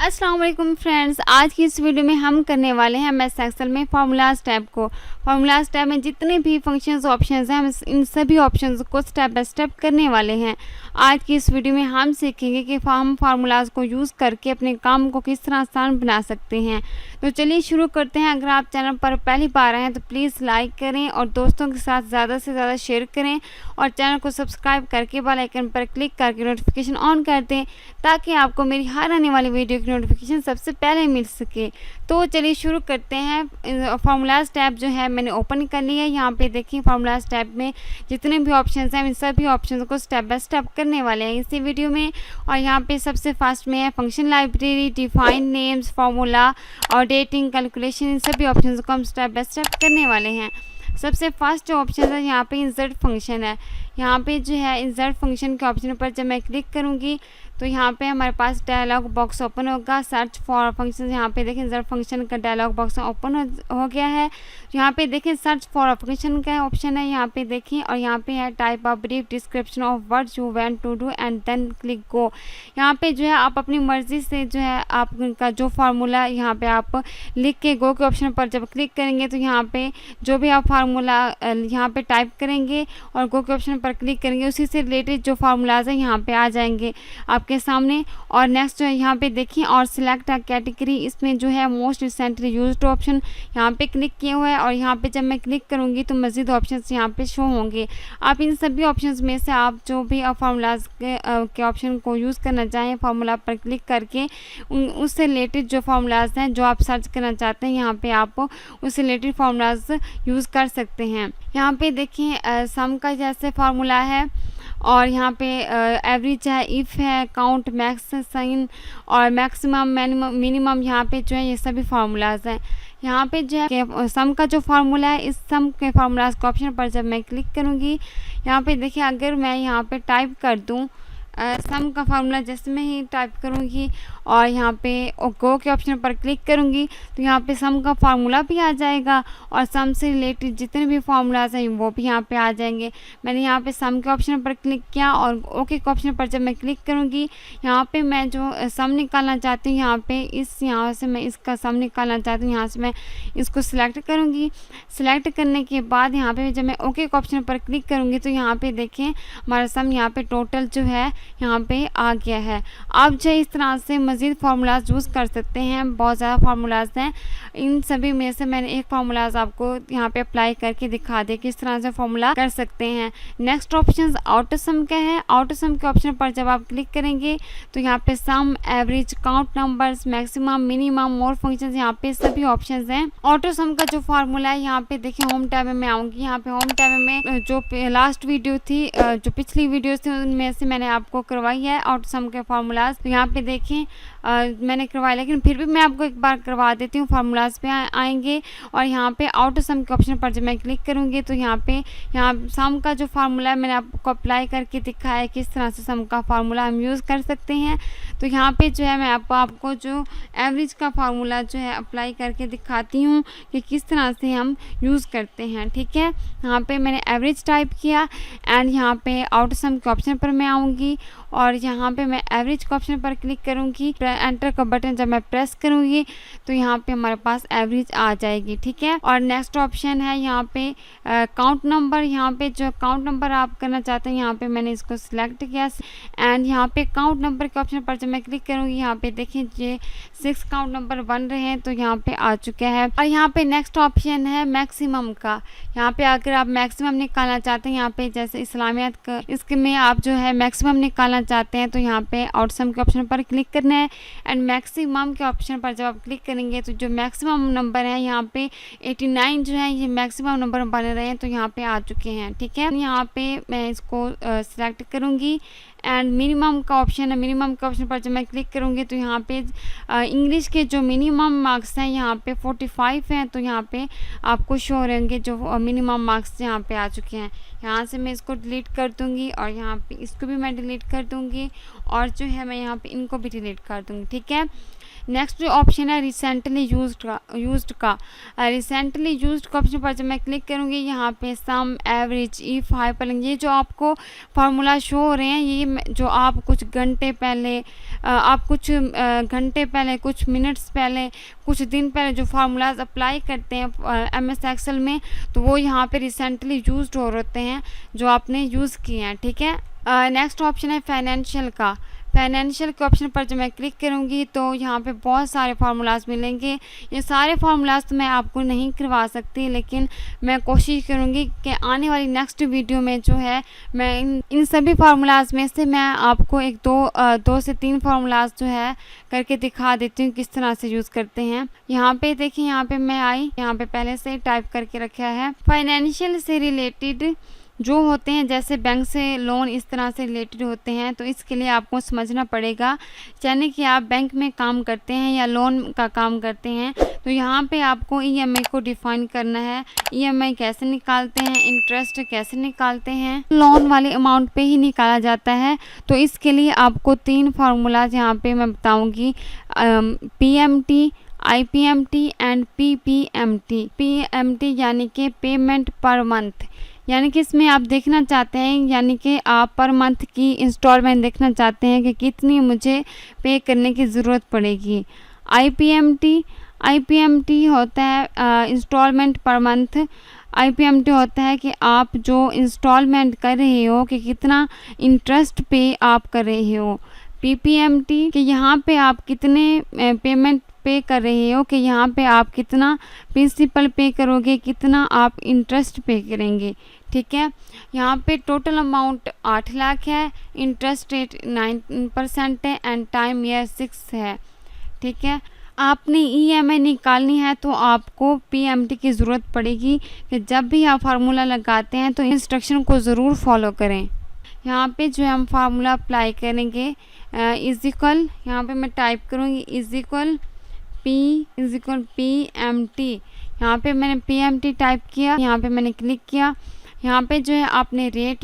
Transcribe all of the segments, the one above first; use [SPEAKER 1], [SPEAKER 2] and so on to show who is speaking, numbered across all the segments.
[SPEAKER 1] अस्सलाम वालेकुम फ्रेंड्स, आज की इस वीडियो में हम करने वाले हैं एमएस एक्सेल में फार्मूलाज टैब को। फार्मूलाज टैब में जितने भी फंक्शंस ऑप्शंस हैं, हम इन सभी ऑप्शंस को स्टेप बाय स्टेप करने वाले हैं। आज की इस वीडियो में हम सीखेंगे कि हम फार्मूलाज को यूज़ करके अपने काम को किस तरह आसान बना सकते हैं। तो चलिए शुरू करते हैं। अगर आप चैनल पर पहली बार आए हैं तो प्लीज़ लाइक करें और दोस्तों के साथ ज़्यादा से ज़्यादा शेयर करें और चैनल को सब्सक्राइब करके बेल आइकन पर क्लिक करके नोटिफिकेशन ऑन कर दें, ताकि आपको मेरी हर आने वाली वीडियो की नोटिफिकेशन सबसे पहले मिल सके। तो चलिए शुरू करते हैं। फार्मूलाज टैब जो है मैंने ओपन कर लिया है। यहाँ पे देखिए फार्मूलाज टैब में जितने भी ऑप्शंस हैं, इन सभी ऑप्शंस को स्टेप बाय स्टेप करने वाले हैं इसी वीडियो में। और यहाँ पे सबसे फर्स्ट में है function library, define names, formula और डेटिंग, कैलकुलेशन। इन सभी ऑप्शंस को हम स्टेप बाय स्टेप करने वाले हैं। सबसे फर्स्ट जो ऑप्शन है यहाँ पे इंसर्ट फंक्शन है। यहाँ पे जो है इंसर्ट फंक्शन के ऑप्शन पर जब मैं क्लिक करूँगी तो यहाँ पे हमारे पास डायलॉग बॉक्स ओपन होगा। सर्च फॉर फंक्शन, यहाँ पे देखें इंसर्ट फंक्शन का डायलॉग बॉक्स ओपन हो गया है। यहाँ पे देखें सर्च फॉर फंक्शन का ऑप्शन है, यहाँ पे देखें। और यहाँ पे है type of brief description of what you want to do and then click go. यहाँ पे जो है आप अपनी मर्जी से जो है आपका जो फार्मूला यहाँ पे आप लिख के गो के ऑप्शन पर जब क्लिक करेंगे तो यहाँ पे जो भी आप फार्मूला यहाँ पे टाइप करेंगे और गो के ऑप्शन पर क्लिक करेंगे, उसी से रिलेटेड जो फार्मूलाज हैं यहाँ पे आ जाएंगे आपके सामने। और नेक्स्ट जो है यहाँ पे देखिए और सिलेक्ट अ कैटेगरी, इसमें जो है मोस्ट रिसेंटली यूज्ड ऑप्शन यहाँ पे क्लिक किया हुआ है। और यहाँ पे जब मैं क्लिक करूँगी तो मज़ीद ऑप्शंस यहाँ पे शो होंगे। आप इन सभी ऑप्शंस में से आप जो भी फार्मूलाज के ऑप्शन को यूज़ करना चाहें, फार्मूला पर क्लिक करके उससे रिलेटेड जो फार्मूलाज हैं जो आप सर्च करना चाहते हैं, यहाँ पे आप उससे रिलेटेड फार्मूलाज यूज़ कर सकते हैं। यहाँ पे देखिए सम का जैसे फार्मूला है और यहाँ पे एवरेज है, इफ़ है, काउंट, मैक्स, साइन और मैक्सिमम, मिनिमम, यहाँ पे जो है ये सभी फार्मूलाज हैं। यहाँ पे जो है सम का जो फार्मूला है, इस सम के फार्मूलाज के ऑप्शन पर जब मैं क्लिक करूँगी, यहाँ पे देखिए अगर मैं यहाँ पे टाइप कर दूँ सम का फार्मूला, जैसे मैं ही टाइप करूँगी और यहाँ पे गो के ऑप्शन पर क्लिक करूँगी तो यहाँ पे सम का फार्मूला भी आ जाएगा और सम से रिलेटेड जितने भी फार्मूलाज हैं वो भी यहाँ पे आ जाएंगे। मैंने यहाँ पे सम के ऑप्शन पर क्लिक किया और ओके के ऑप्शन पर जब मैं क्लिक करूँगी, यहाँ पे मैं जो सम निकालना चाहती हूँ, यहाँ से मैं इसका सम निकालना चाहती हूँ, यहाँ से मैं इसको सिलेक्ट करूँगी। सिलेक्ट करने के बाद यहाँ पे जब मैं ओके के ऑप्शन पर क्लिक करूँगी तो यहाँ पे देखें हमारा सम यहाँ पे टोटल जो है यहाँ पे आ गया है। आप जो इस तरह से मज़ीद फार्मूलाज यूज़ कर सकते हैं। बहुत ज़्यादा फार्मूलाज हैं, इन सभी में से मैंने एक फार्मूलाज आपको यहाँ पे अप्लाई करके दिखा दे किस तरह से फार्मूला कर सकते हैं। नेक्स्ट ऑप्शन ऑटो सम का है। ऑटो सम के ऑप्शन पर जब आप क्लिक करेंगे तो यहाँ पे sum, average, count numbers, maximum, minimum, more functions, यहाँ पे सभी ऑप्शंस हैं। ऑटो सम का जो फार्मूला है, यहाँ पे देखिए होम टैब में आऊँगी। यहाँ पे होम टैब में जो लास्ट वीडियो थी, जो पिछली वीडियो थी, उनमें से मैंने आपको करवाई है ऑटो सम के फार्मूलाज। तो यहाँ पे देखें मैंने करवाया, लेकिन फिर भी मैं आपको एक बार करवा देती हूँ। फार्मूलाज पे आएंगे और यहाँ पे ऑटो सम के ऑप्शन पर जब मैं क्लिक करूँगी तो यहाँ सम का जो फार्मूला है मैंने आपको अप्लाई करके दिखाया है किस तरह से सम का फार्मूला हम यूज़ कर सकते हैं। तो यहाँ पे जो है मैं आपको जो एवरेज का फार्मूला जो है अप्लाई करके दिखाती हूँ कि किस तरह से हम यूज़ करते हैं। ठीक है, यहाँ पे मैंने एवरेज टाइप किया एंड यहाँ पे ऑटो सम के ऑप्शन पर मैं आऊँगी और यहाँ पे मैं एवरेज के ऑप्शन पर क्लिक करूँगी। एंटर का बटन जब मैं प्रेस करूँगी तो यहाँ पे हमारे पास एवरेज आ जाएगी। ठीक है, और नेक्स्ट ऑप्शन है यहाँ पे काउंट नंबर। यहाँ पे जो काउंट नंबर आप करना चाहते हैं, यहाँ पे मैंने इसको सिलेक्ट किया एंड यहाँ पे काउंट नंबर के ऑप्शन पर जब मैं क्लिक करूँगी, यहाँ पे देखिए ये 6 काउंट नंबर बन रहे हैं तो यहाँ पे आ चुका है। और यहाँ पे नेक्स्ट ऑप्शन है मैक्सिमम का। यहाँ पे अगर आप मैक्सिमम निकालना चाहते हैं, यहाँ पे जैसे इस्लामियत का इसके में आप जो है मैक्सिमम निकालना चाहते हैं तो यहाँ पे ऑटो सम के ऑप्शन पर क्लिक करना है एंड मैक्सिमम के ऑप्शन पर जब आप क्लिक करेंगे तो जो मैक्सिमम नंबर है यहाँ पे 89 जो है ये मैक्सिमम नंबर बन रहे हैं तो यहाँ पे आ चुके हैं। ठीक है, यहाँ पे मैं इसको सिलेक्ट करूँगी एंड मिनिमम का ऑप्शन है। मिनिमम के ऑप्शन पर जब मैं क्लिक करूँगी तो यहाँ पे इंग्लिश के जो मिनिमम मार्क्स हैं यहाँ पे 45 हैं तो यहाँ पे आपको शो हो रहेंगे जो मिनिमम मार्क्स यहाँ पे आ चुके हैं। यहाँ से मैं इसको डिलीट कर दूँगी और यहाँ पे इसको भी मैं डिलीट कर दूँगी और जो है मैं यहाँ पे इनको भी डिलीट कर दूँगी, ठीक है। नेक्स्ट जो ऑप्शन है रिसेंटली यूज्ड का रिसेंटली यूज्ड का ऑप्शन पर जब मैं क्लिक करूँगी, यहाँ पे सम, एवरेज, इफ, हाइपरलिंक, ये जो आपको फार्मूला शो हो रहे हैं, ये जो आप कुछ घंटे पहले कुछ मिनट्स पहले, कुछ दिन पहले जो फार्मूलाज अप्लाई करते हैं MS एक्सेल में, तो वो यहाँ पे रिसेंटली यूज्ड हो होते हैं जो आपने यूज़ किए हैं, ठीक है। नेक्स्ट ऑप्शन है फाइनेंशियल का। फाइनेंशियल के ऑप्शन पर जब मैं क्लिक करूंगी तो यहाँ पे बहुत सारे फार्मूलाज मिलेंगे। ये सारे फार्मूलाज तो मैं आपको नहीं करवा सकती, लेकिन मैं कोशिश करूंगी कि आने वाली नेक्स्ट वीडियो में जो है मैं इन सभी फार्मूलाज में से मैं आपको दो से तीन फार्मूलाज जो है करके दिखा देती हूँ किस तरह से यूज़ करते हैं। यहाँ पे देखिए, यहाँ पे मैं आई, यहाँ पे पहले से ही टाइप करके रखा है। फाइनेंशियल से रिलेटेड जो होते हैं, जैसे बैंक से लोन, इस तरह से रिलेटेड होते हैं, तो इसके लिए आपको समझना पड़ेगा, यानी कि आप बैंक में काम करते हैं या लोन का काम करते हैं, तो यहाँ पे आपको EMI को डिफाइन करना है। EMI कैसे निकालते हैं, इंटरेस्ट कैसे निकालते हैं, लोन वाले अमाउंट पे ही निकाला जाता है। तो इसके लिए आपको 3 फार्मूलाज यहाँ पे मैं बताऊँगी, PMT, IPMT and PPMT। PMT यानी कि पेमेंट पर मंथ, यानी कि इसमें आप देखना चाहते हैं, यानी कि आप पर मंथ की इंस्टॉलमेंट देखना चाहते हैं कि कितनी मुझे पे करने की ज़रूरत पड़ेगी। IPMT होता है इंस्टॉलमेंट पर मंथ। IPMT होता है कि आप जो इंस्टॉलमेंट कर रहे हो कि कितना इंटरेस्ट पे आप कर रहे हो। PPMT कि यहाँ पे आप कितने पेमेंट पे कर रहे हो, कि यहाँ पे आप कितना प्रिंसिपल पे करोगे, कितना आप इंटरेस्ट पे करेंगे, ठीक है। यहाँ पे टोटल अमाउंट 8 लाख है, इंटरेस्ट रेट 9% है एंड टाइम ईयर 6 है, ठीक है। आपने EMI निकालनी है तो आपको PMT की ज़रूरत पड़ेगी कि जब भी आप फार्मूला लगाते हैं तो इंस्ट्रक्शन को ज़रूर फॉलो करें। यहाँ पे जो है हम फार्मूला अप्लाई करेंगे, इज इक्वल, यहाँ पे मैं टाइप करूँगी इज इक्वल PMT। यहाँ पे मैंने PMT टाइप किया, यहाँ पे मैंने क्लिक किया। यहाँ पे जो है आपने रेट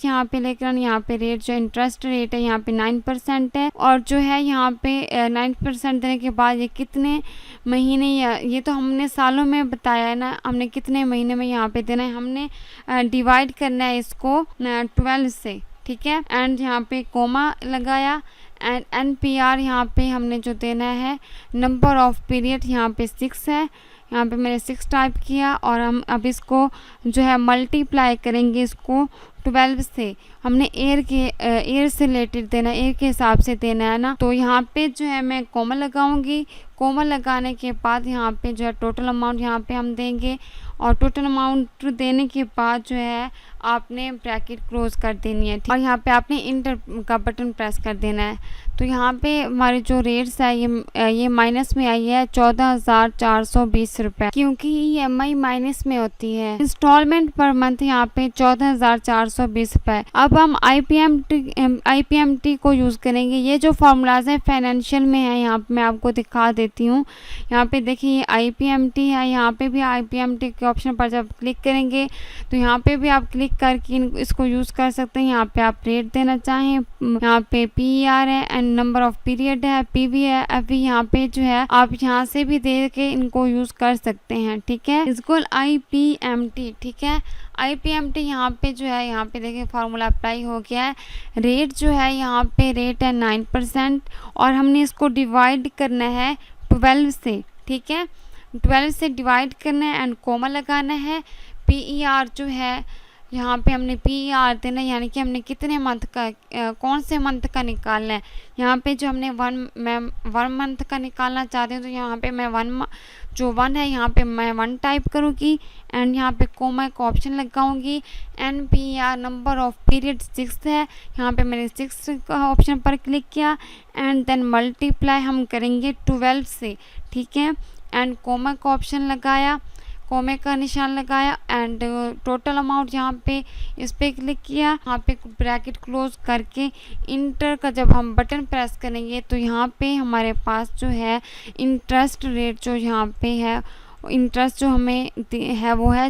[SPEAKER 1] यहाँ पे लेकर आना। यहाँ पे रेट जो इंटरेस्ट रेट है यहाँ पे 9% है, और जो है यहाँ पे 9% देने के बाद ये कितने महीने, या ये तो हमने सालों में बताया है ना, हमने कितने महीने में यहाँ पे देना है, हमने डिवाइड करना है इसको 12 से, ठीक है। एंड यहाँ पे कोमा लगाया एंड NPR यहाँ पे हमने जो देना है, नंबर ऑफ पीरियड यहाँ पे 6 है, यहाँ पे मैंने 6 टाइप किया, और हम अब इसको जो है मल्टीप्लाई करेंगे इसको 12 से। हमने एयर से रिलेटेड देना, एयर के हिसाब से देना है ना, तो यहाँ पे जो है मैं कोमा लगाऊंगी। कोमा लगाने के बाद यहाँ पे जो है टोटल अमाउंट यहाँ पे हम देंगे, और टोटल अमाउंट देने के बाद जो है आपने ब्रैकेट क्लोज कर देनी है, और यहाँ पे आपने इंटर का बटन प्रेस कर देना है। तो यहाँ पे हमारे जो रेट्स है ये माइनस में आई है 14,420 रुपये, क्योंकि EMI माइनस में होती है। इंस्टॉलमेंट पर मंथ यहाँ पे 14,420 रुपये। अब हम IPMT को यूज़ करेंगे। ये जो फार्मूलाज हैं फाइनेंशियल में है, यहाँ पे मैं आपको दिखा देती हूँ। यहाँ पे देखिए IPMT है, यहाँ पे भी IPMT के ऑप्शन पर जब क्लिक करेंगे तो यहाँ पे भी आप क्लिक करके इसको यूज़ कर सकते हैं। यहाँ पे आप रेट देना चाहें, यहाँ पे PER है एंड नंबर ऑफ पीरियड है, PV है, FV यहाँ पे जो है आप यहाँ से भी दे के इनको यूज़ कर सकते हैं, ठीक है। इसको IPMT, ठीक है। IPMT यहाँ पे जो है, यहाँ पे देखिए फार्मूला अप्लाई हो गया है। रेट जो है यहाँ पे रेट है 9%, और हमने इसको डिवाइड करना है 12 से, ठीक है। 12 से डिवाइड करना है एंड कोमा लगाना है। PER जो है यहाँ पे हमने PER देना है, यानी कि हमने कितने मंथ का कौन से मंथ का निकालना है। यहाँ पे जो हमने 1 मंथ का निकालना चाहते हैं, तो यहाँ पे मैं 1 है यहाँ पे मैं 1 टाइप करूँगी एंड यहाँ पे कोमा का ऑप्शन लगाऊंगी। NPR नंबर ऑफ पीरियड 6 है, यहाँ पे मैंने 6 का ऑप्शन पर क्लिक किया एंड देन मल्टीप्लाई हम करेंगे 12 से, ठीक है। एंड कोमा का ऑप्शन लगाया, कोमे का निशान लगाया एंड टोटल अमाउंट यहाँ पे इस पर क्लिक किया। यहाँ पे ब्रैकेट क्लोज करके इंटर का जब हम बटन प्रेस करेंगे तो यहाँ पे हमारे पास जो है इंटरेस्ट रेट जो यहाँ पे है, इंटरेस्ट जो हमें है वो है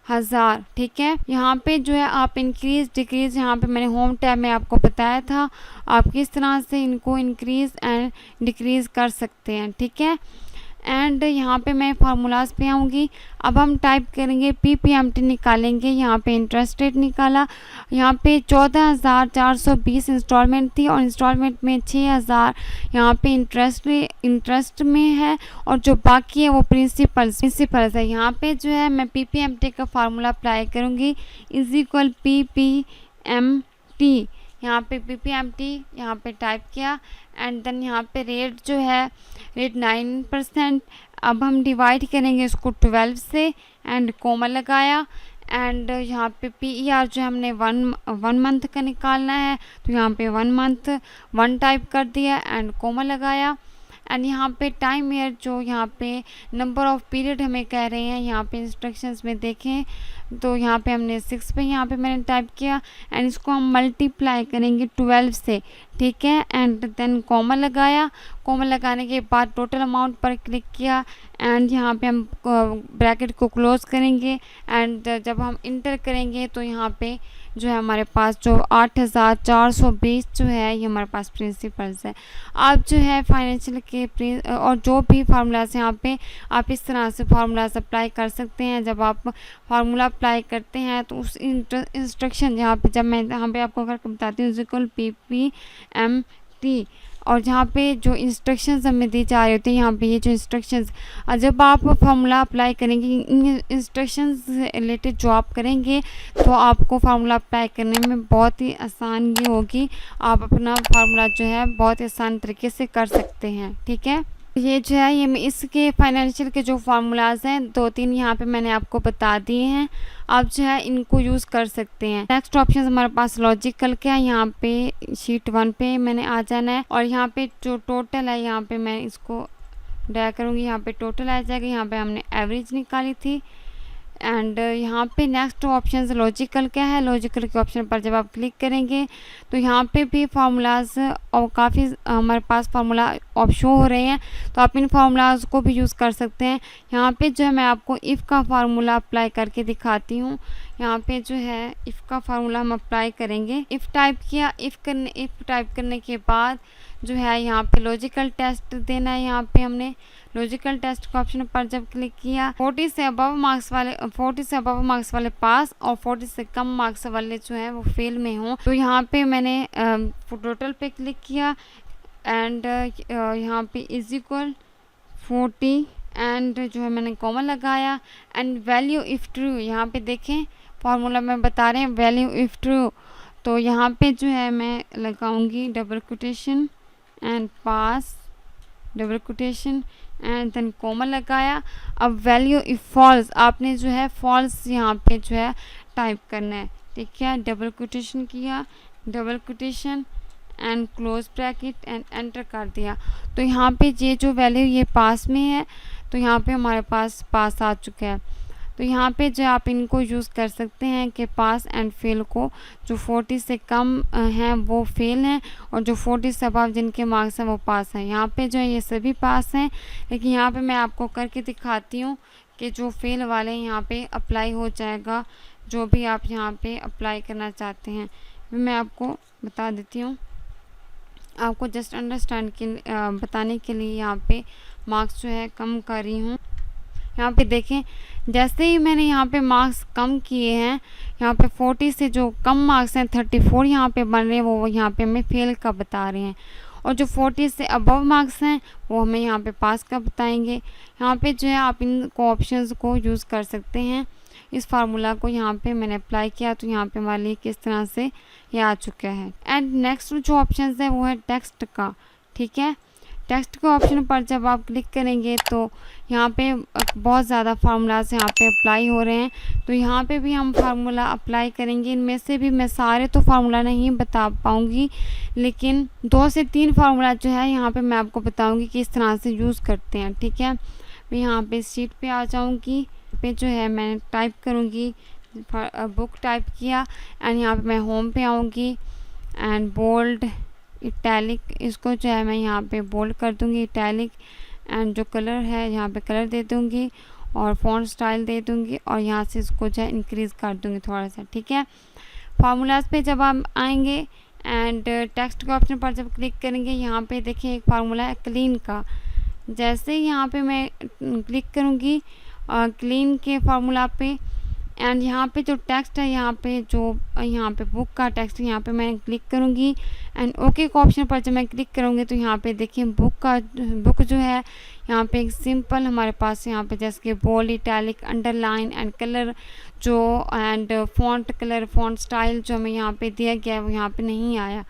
[SPEAKER 1] 1000, ठीक है। यहाँ पे जो है आप इंक्रीज डिक्रीज, यहाँ पे मैंने होम टैब में आपको बताया था आप किस तरह से इनको इंक्रीज एंड डिक्रीज कर सकते हैं, ठीक है। एंड यहाँ पे मैं फार्मूलाज पे आऊँगी। अब हम टाइप करेंगे PPMT निकालेंगे। यहाँ पे इंटरेस्ट रेट निकाला, यहाँ पे 14,420 इंस्टॉलमेंट थी और इंस्टॉलमेंट में 6,000 यहाँ पे इंटरेस्ट में है और जो बाकी है वो प्रिंसिपल्स है। यहाँ पे जो है मैं PPMT का फार्मूला अप्लाई करूँगी, इज इक्वल PPMT। यहाँ पे PPMT यहाँ पे टाइप किया एंड देन यहाँ पे रेट जो है रेट 9%। अब हम डिवाइड करेंगे इसको 12 से एंड कोमा लगाया एंड यहाँ पे PER जो हमने वन मंथ का निकालना है तो यहाँ पे 1 मंथ 1 टाइप कर दिया एंड कोमा लगाया। एंड यहाँ पे टाइम ईयर जो यहाँ पे नंबर ऑफ पीरियड हमें कह रहे हैं, यहाँ पे इंस्ट्रक्शंस में देखें तो यहाँ पे हमने 6 पे यहाँ पे मैंने टाइप किया एंड इसको हम मल्टीप्लाई करेंगे 12 से, ठीक है। एंड देन कॉमा लगाया, कॉमा लगाने के बाद टोटल अमाउंट पर क्लिक किया एंड यहाँ पे हम ब्रैकेट को क्लोज करेंगे एंड जब हम इंटर करेंगे तो यहाँ पे जो है हमारे पास जो 8,420 जो है ये हमारे पास प्रिंसिपल्स है। आप जो है फाइनेंशियल के और जो भी फार्मूलाज यहाँ पे आप इस तरह से फार्मूलाज अप्लाई कर सकते हैं। जब आप फार्मूला अप्लाई करते हैं तो उस इंस्ट्रक्शन जहाँ पे जब मैं यहाँ पे आपको करके बताती हूँ इक्वल PPMT और जहाँ पे जो इंस्ट्रक्शंस हमें दी जा रही होती है, यहाँ पे ये जो इंस्ट्रक्शंस जब आप फार्मूला अप्लाई करेंगे इन इंस्ट्रक्शंस से रिलेटेड जो आप करेंगे तो आपको फार्मूला अप्लाई करने में बहुत ही आसानी होगी। आप अपना फार्मूला जो है बहुत ही आसान तरीके से कर सकते हैं, ठीक है। ये जो है ये इसके फाइनेंशियल के जो फार्मूलाज हैं 2-3 यहाँ पे मैंने आपको बता दिए हैं, आप जो है इनको यूज़ कर सकते हैं। नेक्स्ट ऑप्शन हमारे पास लॉजिकल का है। यहाँ पे शीट 1 पे मैंने आ जाना है और यहाँ पे जो टोटल है यहाँ पे मैं इसको ड्रा करूँगी, यहाँ पे टोटल आ जाएगा। यहाँ पे हमने एवरेज निकाली थी एंड यहाँ पे नेक्स्ट ऑप्शन लॉजिकल क्या है। लॉजिकल के ऑप्शन पर जब आप क्लिक करेंगे तो यहाँ पे भी फार्मूलाज और काफ़ी हमारे पास फार्मूला ऑप शो हो रहे हैं, तो आप इन फार्मूलाज को भी यूज़ कर सकते हैं। यहाँ पे जो है मैं आपको इफ़ का फार्मूला अप्लाई करके दिखाती हूँ। यहाँ पे जो है इफ़ का फार्मूला हम अप्लाई करेंगे। इफ़ टाइप किया, इफ़ टाइप करने के बाद जो है यहाँ पे लॉजिकल टेस्ट देना है। यहाँ पे हमने लॉजिकल टेस्ट के ऑप्शन पर जब क्लिक किया 40 से अबव मार्क्स वाले पास और 40 से कम मार्क्स वाले जो है वो फेल में हों, तो यहाँ पे मैंने टोटल पे क्लिक किया एंड यहाँ पे इज इक्वल 40 एंड जो है मैंने कॉमा लगाया एंड वैल्यू इफ़ ट्रू। यहाँ पे देखें फार्मूला में बता रहे हैं वैल्यू इफ़ ट्रू, तो यहाँ पे जो है मैं लगाऊंगी double quotation and pass double quotation and then comma लगाया। अब वैल्यू इफ फॉल्स आपने जो है फॉल्स यहाँ पे जो है टाइप करना है, ठीक है। डबल कोटेशन किया, double quotation and close bracket and enter कर दिया, तो यहाँ पे ये जो वैल्यू ये पास में है तो यहाँ पे हमारे पास पास आ चुका है। तो यहाँ पे जो आप इनको यूज़ कर सकते हैं कि पास एंड फेल को, जो 40 से कम हैं वो फेल हैं और जो 40 से अबव जिनके मार्क्स हैं वो पास हैं। यहाँ पे जो है ये सभी पास हैं, लेकिन यहाँ पे मैं आपको करके दिखाती हूँ कि जो फेल वाले यहाँ पे अप्लाई हो जाएगा, जो भी आप यहाँ पे अप्लाई करना चाहते हैं मैं आपको बता देती हूँ। आपको जस्ट अंडरस्टैंड के बताने के लिए यहाँ पे मार्क्स जो है कम कर रही हूँ। यहाँ पे देखें जैसे ही मैंने यहाँ पे मार्क्स कम किए हैं, यहाँ पे 40 से जो कम मार्क्स हैं 34 यहाँ पे बन रहे हैं, वो यहाँ पे हमें फेल का बता रहे हैं और जो 40 से अबव मार्क्स हैं वो हमें यहाँ पे पास का बताएंगे। यहाँ पे जो है आप इन ऑप्शंस को यूज़ कर सकते हैं। इस फार्मूला को यहाँ पे मैंने अप्लाई किया तो यहाँ पे हमारे लिए किस तरह से ये आ चुका है। एंड नेक्स्ट जो ऑप्शन है वो है टेक्स्ट का, ठीक है। टेक्स्ट के ऑप्शन पर जब आप क्लिक करेंगे तो यहाँ पे बहुत ज़्यादा फार्मूलाज यहाँ पे अप्लाई हो रहे हैं, तो यहाँ पे भी हम फार्मूला अप्लाई करेंगे। इनमें से भी मैं सारे तो फार्मूला नहीं बता पाऊँगी, लेकिन 2 से 3 फार्मूला जो है यहाँ पे मैं आपको बताऊँगी कि इस तरह से यूज़ करते हैं, ठीक है। मैं यहाँ पे शीट पे आ जाऊँगी, पे जो है मैं टाइप करूँगी बुक टाइप किया एंड यहाँ पे मैं होम पे आऊँगी एंड बोल्ड इटैलिक, इसको जो है मैं यहाँ पे बोल्ड कर दूँगी इटैलिक एंड जो कलर है यहाँ पे कलर दे दूँगी और फ़ॉन्ट स्टाइल दे दूँगी और यहाँ से इसको जो है इंक्रीज़ कर दूँगी थोड़ा सा, ठीक है। फार्मूलाज़ पे जब आप आएंगे एंड टेक्स्ट के ऑप्शन पर जब क्लिक करेंगे, यहाँ पे देखिए एक फार्मूला है क्लीन का। जैसे ही यहाँ पे मैं क्लिक करूँगी क्लीन के फार्मूला पे एंड यहाँ पे जो टेक्स्ट है, यहाँ पे बुक का टेक्स्ट यहाँ पे मैं क्लिक करूँगी एंड ओके के ऑप्शन पर जब मैं क्लिक करूँगी तो यहाँ पे देखिए बुक जो है यहाँ पे एक सिंपल हमारे पास यहाँ पे जैसे कि bold, italic, underline and colour जो and font colour, font style जो हमें यहाँ पे दिया गया है वो यहाँ पे नहीं आया।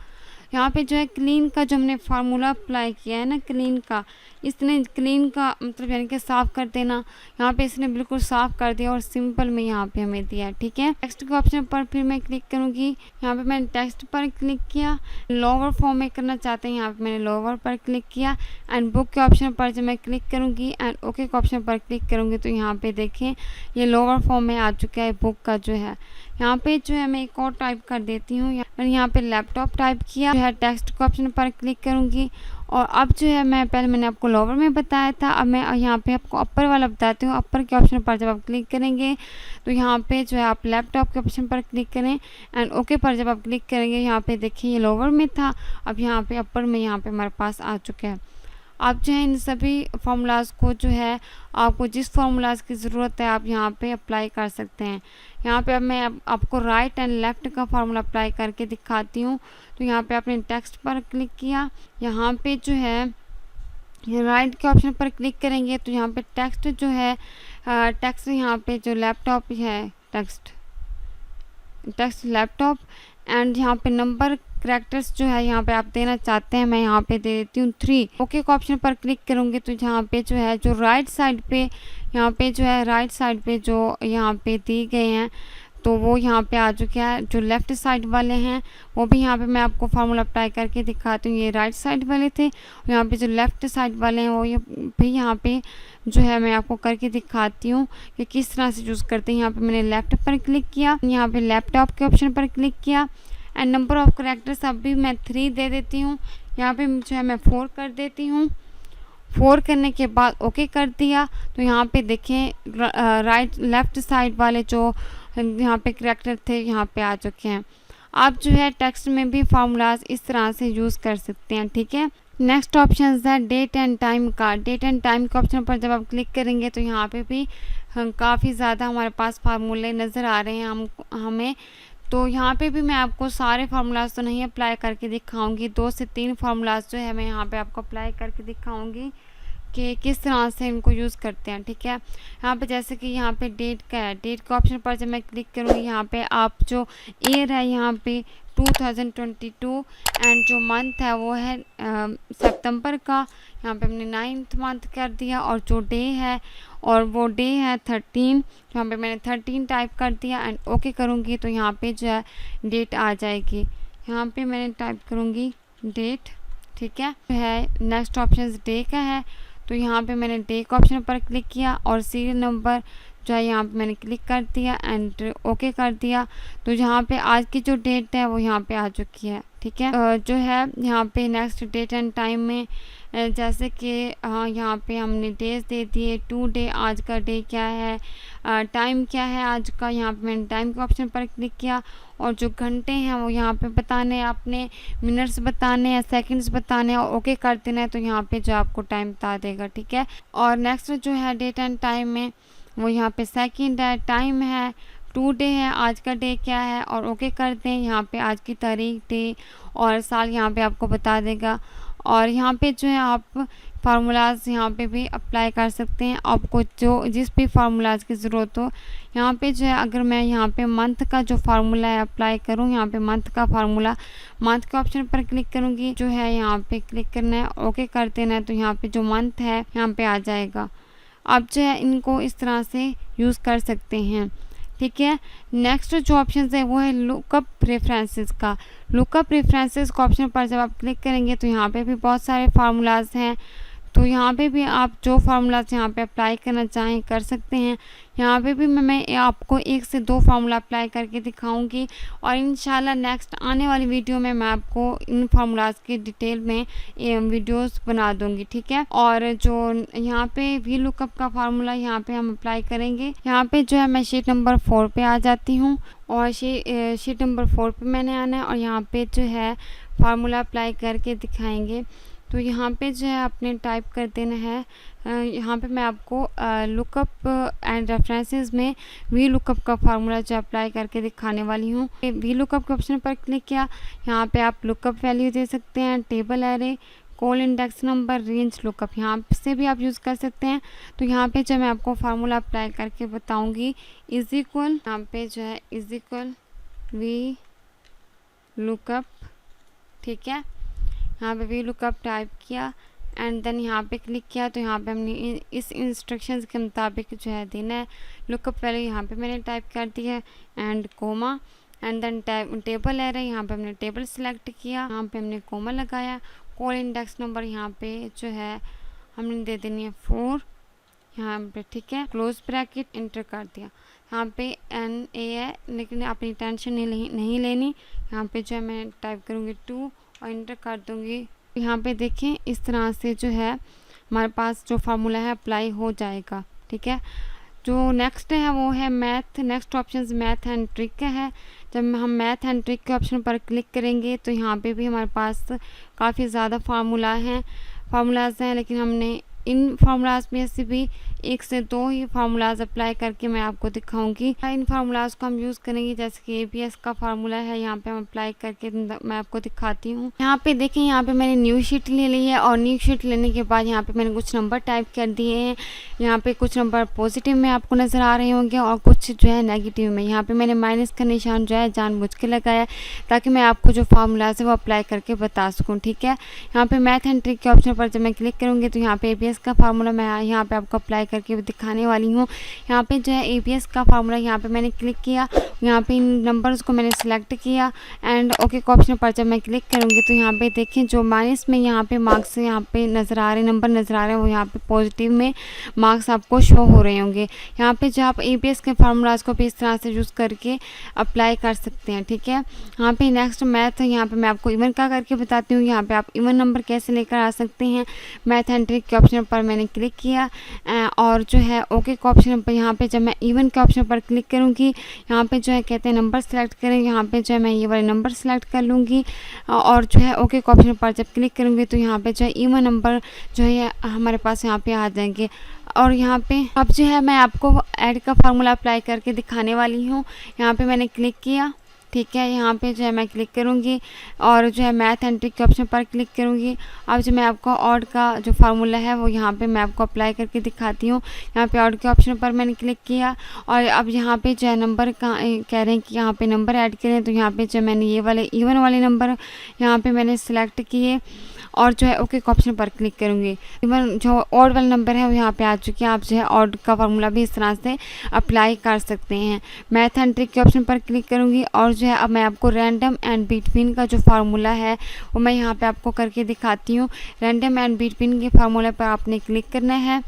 [SPEAKER 1] यहाँ पे जो है क्लीन का जो हमने फार्मूला अप्लाई किया है ना, क्लीन का, इसने क्लीन का मतलब यानी कि साफ़ कर देना, यहाँ पे इसने बिल्कुल साफ़ कर दिया और सिंपल में यहाँ पे हमें दिया, ठीक है। टेक्स्ट के ऑप्शन पर फिर मैं क्लिक करूँगी, यहाँ पे मैंने टेक्स्ट पर क्लिक किया, लोअर फॉर्म में करना चाहते हैं यहाँ पे मैंने लोअर पर क्लिक किया एंड बुक के ऑप्शन पर जब मैं क्लिक करूँगी एंड ओके के ऑप्शन पर क्लिक करूँगी तो यहाँ पे देखें ये लोअर फॉर्म में आ चुका है बुक का जो है। यहाँ पे जो है मैं एक और टाइप कर देती हूँ, मैंने यहाँ पे लैपटॉप टाइप किया, जो है टेक्स्ट के ऑप्शन पर क्लिक करूँगी और अब जो है मैंने आपको लोअर में बताया था, अब मैं यहाँ पे आपको अपर वाला बताती हूँ। अपर के ऑप्शन पर जब आप क्लिक करेंगे तो यहाँ पे जो है आप लैपटॉप के ऑप्शन पर क्लिक करें एंड ओके पर जब आप क्लिक करेंगे यहाँ पे देखिए ये लोअर में था, अब यहाँ पे अपर में यहाँ पे हमारे पास आ चुका है। आप जो है इन सभी फार्मूलाज़ को जो है आपको जिस फार्मूलाज़ की ज़रूरत है आप यहाँ पे अप्लाई कर सकते हैं। यहाँ पे अब मैं आपको राइट एंड लेफ़्ट का फार्मूला अप्लाई करके दिखाती हूँ। तो यहाँ पे आपने टेक्स्ट पर क्लिक किया, यहाँ पे जो है राइट के ऑप्शन पर क्लिक करेंगे तो यहाँ पे टेक्स्ट जो है टेक्स्ट यहाँ पे जो लैपटॉप है टेक्स्ट लैपटॉप एंड यहाँ पे नंबर करैक्टर्स जो है यहाँ पे आप देना चाहते हैं, मैं यहाँ पे दे देती हूँ 3। ओके के ऑप्शन पर क्लिक करूँगी तो यहाँ पे जो है जो राइट साइड पे यहाँ पे जो यहाँ पे दिए गए हैं तो वो यहाँ पे आ चुके हैं। जो लेफ़्ट साइड वाले हैं वो भी यहाँ पे मैं आपको फार्मूला अप्लाई करके दिखाती हूँ, ये राइट साइड वाले थे। यहाँ पे जो लेफ़्ट साइड वाले हैं वो ये भी यहाँ पे जो है मैं आपको करके दिखाती हूँ कि किस तरह से यूज़ करते हैं। यहाँ पे मैंने लेफ़्ट पर क्लिक किया, यहाँ पे लैपटॉप के ऑप्शन पर क्लिक किया एंड नंबर ऑफ़ करैक्टर्स अभी मैं 3 दे देती हूँ, यहाँ पे जो है मैं 4 कर देती हूँ। 4 करने के बाद ओके कर दिया तो यहाँ पे देखें लेफ़्ट साइड वाले जो यहाँ पे करैक्टर थे यहाँ पे आ चुके हैं। आप जो है टेक्स्ट में भी फार्मूलाज इस तरह से यूज़ कर सकते हैं, ठीक है। नेक्स्ट ऑप्शन है डेट एंड टाइम का। डेट एंड टाइम के ऑप्शन पर जब आप क्लिक करेंगे तो यहाँ पे भी काफ़ी ज़्यादा हमारे पास फार्मूले नज़र आ रहे हैं हमें। तो यहाँ पे भी मैं आपको सारे फार्मूलाज तो नहीं अप्लाई करके दिखाऊंगी, 2 से 3 फार्मूलाज जो है मैं यहाँ पे आपको अप्लाई करके दिखाऊंगी कि किस तरह से इनको यूज़ करते हैं, ठीक है। यहाँ पे जैसे कि यहाँ पे डेट का है, डेट के ऑप्शन पर जब मैं क्लिक करूँगी यहाँ पे आप जो ईयर है यहाँ पे 2022 एंड जो मंथ है वो है सितंबर का, यहाँ पे हमने 9th मंथ कर दिया और जो डे है और वो डे है 13, यहाँ पे मैंने 13 टाइप कर दिया एंड ओके करूँगी तो यहाँ पे जो है डेट आ जाएगी। यहाँ पे मैंने टाइप करूँगी डेट, ठीक है। नेक्स्ट ऑप्शन डे का है तो यहाँ पे मैंने डे के ऑप्शन पर क्लिक किया और सीरियल नंबर जो है यहाँ पे मैंने क्लिक कर दिया एंड ओके कर दिया तो यहाँ पे आज की जो डेट है वो यहाँ पे आ चुकी है, ठीक है। जो है यहाँ पे नेक्स्ट डेट एंड टाइम में जैसे कि यहाँ पे हमने डेज दे दिए, टू डे, आज का डे क्या है, टाइम क्या है आज का, यहाँ पे मैंने टाइम के ऑप्शन पर क्लिक किया और जो घंटे हैं वो यहाँ पे बताने हैं, आपने मिनट्स बताने हैं, सेकंड्स बताने हैं और ओके कर देना है तो यहाँ पे जो आपको टाइम बता देगा, ठीक है। और नेक्स्ट जो है डेट एंड टाइम में वो यहाँ पे सेकंड है, टाइम है, टू डे है, आज का डे क्या है और ओके कर दें। यहाँ पे आज की तारीख, डे और साल यहाँ पे आपको बता देगा। और यहाँ पे जो है आप फार्मूलाज यहाँ पे भी अप्लाई कर सकते हैं, आपको जो जिस भी फार्मूलाज की ज़रूरत हो। यहाँ पे जो है अगर मैं यहाँ पे मंथ का जो फार्मूला है अप्लाई करूँ, यहाँ पे मंथ का फार्मूला, मंथ के ऑप्शन पर क्लिक करूँगी, जो है यहाँ पे क्लिक करना है, ओके कर देना है तो यहाँ पे जो मंथ है यहाँ पे आ जाएगा। आप जो है इनको इस तरह से यूज़ कर सकते हैं, ठीक है। नेक्स्ट जो ऑप्शन है वो है लुकअप रेफरेंसेस का। लुकअप रेफरेंसेस का ऑप्शन पर जब आप क्लिक करेंगे तो यहाँ पे भी बहुत सारे फार्मूलाज हैं, तो यहाँ पे भी आप जो फार्मूलाज यहाँ पे अप्लाई करना चाहें कर सकते हैं। यहाँ पे भी मैं आपको 1 से 2 फार्मूला अप्लाई करके दिखाऊंगी और इंशाल्लाह नेक्स्ट आने वाली वीडियो में मैं आपको इन फार्मूलाज के डिटेल में वीडियोस बना दूंगी, ठीक है। और जो यहाँ पे वी लुकअप का फार्मूला यहाँ पे हम अप्लाई करेंगे, यहाँ पे जो है मैं शीट नंबर 4 पे आ जाती हूँ और शीट नंबर 4 पे मैंने आना है और यहाँ पे जो है फार्मूला अप्लाई करके दिखाएंगे। तो यहाँ पे जो है आपने टाइप कर देना है, यहाँ पे मैं आपको लुकअप एंड रेफरेंसेस में वी लुकअप का फार्मूला जो अप्लाई करके दिखाने वाली हूँ। वी लुकअप के ऑप्शन पर क्लिक किया, यहाँ पे आप लुकअप वैल्यू दे सकते हैं, table array, call index number, range lookup, यहाँ से भी आप यूज़ कर सकते हैं। तो यहाँ पे जो मैं आपको फार्मूला अप्लाई करके बताऊँगी, इज इक्वल, यहाँ पे जो है इज इक्वल वी लुकअप, ठीक है। यहाँ पे वी लुकअप टाइप किया एंड देन यहाँ पे क्लिक किया तो यहाँ पे हमने इस इंस्ट्रक्शंस के मुताबिक जो है देना है। लुकअप वैल्यू यहाँ पे मैंने टाइप कर दी है and comma and then table array, यहाँ पे हमने टेबल सेलेक्ट किया, यहाँ पे हमने कोमा लगाया। कॉल इंडेक्स नंबर यहाँ पे जो है हमने दे देनी है 4 यहाँ पे, ठीक है। क्लोज ब्रैकेट, इंटर कर दिया। यहाँ पे NA है लेकिन अपनी टेंशन नहीं लेनी। यहाँ पे जो है मैं टाइप करूँगी 2 और इंटर कर दूँगी। यहाँ पे देखें इस तरह से जो है हमारे पास जो फार्मूला है अप्लाई हो जाएगा, ठीक है। जो नेक्स्ट है वो है math. Next option math and trick का है। जब हम मैथ एंड ट्रिक के ऑप्शन पर क्लिक करेंगे तो यहाँ पे भी हमारे पास काफ़ी ज़्यादा फार्मूलाज हैं, लेकिन हमने इन फार्मूलाज में से भी 1 से 2 ही फार्मूलाज अप्लाई करके मैं आपको दिखाऊंगी। इन फार्मूलाज को हम यूज़ करेंगे, जैसे कि ABS का फार्मूला है, यहाँ पे हम अप्लाई करके मैं आपको दिखाती हूँ। यहाँ पे देखें, यहाँ पे मैंने न्यू शीट ले ली है और न्यू शीट लेने के बाद यहाँ पे मैंने कुछ नंबर टाइप कर दिए हैं। यहाँ पे कुछ नंबर पॉजिटिव में आपको नज़र आ रहे होंगे और कुछ जो है नेगेटिव में। यहाँ पे मैंने माइनस का निशान जो है जानबूझ के लगाया ताकि मैं आपको जो फार्मूलाज है वो अप्लाई करके बता सकूँ, ठीक है। यहाँ पे मैथ एंड ट्रिक के ऑप्शन पर जब मैं क्लिक करूँगी तो यहाँ पे ABS का फार्मूला मैं यहाँ पे आपको अप्लाई करके दिखाने वाली हूँ। यहाँ पे जो है ABS का फार्मूला यहाँ पे मैंने क्लिक किया, यहाँ पे इन नंबर्स को मैंने सिलेक्ट किया एंड ओके के ऑप्शन पर जब मैं क्लिक करूँगी तो यहाँ पे देखें जो माइनस में यहाँ पे मार्क्स यहाँ पे नज़र आ रहे हैं, नंबर नज़र आ रहे हैं, वो यहाँ पे पॉजिटिव में मार्क्स आपको शो हो रहे होंगे। यहाँ पे जो आप ABS के फार्मूलाज को भी इस तरह से यूज़ करके अप्लाई कर सकते हैं, ठीक है। यहाँ पे नेक्स्ट मैथ है, यहाँ पे मैं आपको इवन का करके बताती हूँ। यहाँ पे आप इवन नंबर कैसे लेकर आ सकते हैं। मैथ एंड ट्रिक के ऑप्शन पर मैंने क्लिक किया और जो है ओके के ऑप्शन पर यहाँ पे जब मैं इवन के ऑप्शन पर क्लिक करूँगी, यहाँ पे जो है कहते हैं नंबर सेलेक्ट करें, यहाँ पे जो है मैं ये वाले नंबर सेलेक्ट कर लूँगी और जो है ओके के ऑप्शन पर जब क्लिक करूँगी तो यहाँ पे जो है इवन नंबर जो है हमारे पास यहाँ पे आ जाएंगे। और यहाँ पे अब जो है मैं आपको ऐड का फार्मूला अप्लाई करके दिखाने वाली हूँ। यहाँ पे मैंने क्लिक किया, ठीक है। यहाँ पे जो है मैं क्लिक करूँगी और जो है मैथ एंड ट्रिक के ऑप्शन पर क्लिक करूँगी। अब जो मैं आपको ऑड का जो फार्मूला है वो यहाँ पे मैं आपको अप्लाई करके दिखाती हूँ। यहाँ पे ऑड के ऑप्शन पर मैंने क्लिक किया और अब यहाँ पे जो है नंबर का कह रहे हैं कि यहाँ पे नंबर ऐड करें, तो यहाँ पे जो मैंने ये वाले इवन वाले नंबर यहाँ पे मैंने सिलेक्ट किए और जो है ओके के ऑप्शन पर क्लिक करूँगी। इवन जो ऑड वाले नंबर है वो यहाँ पे आ चुके हैं। आप जो है ऑड का फार्मूला भी इस तरह से अप्लाई कर सकते हैं। मैथ एंड ट्रिक के ऑप्शन पर क्लिक करूँगी और जो है अब मैं आपको रैंडम एंड बिटवीन का जो फार्मूला है वो मैं यहाँ पे आपको करके दिखाती हूँ। रैंडम एंड बिटवीन के फार्मूला पर आपने क्लिक करना है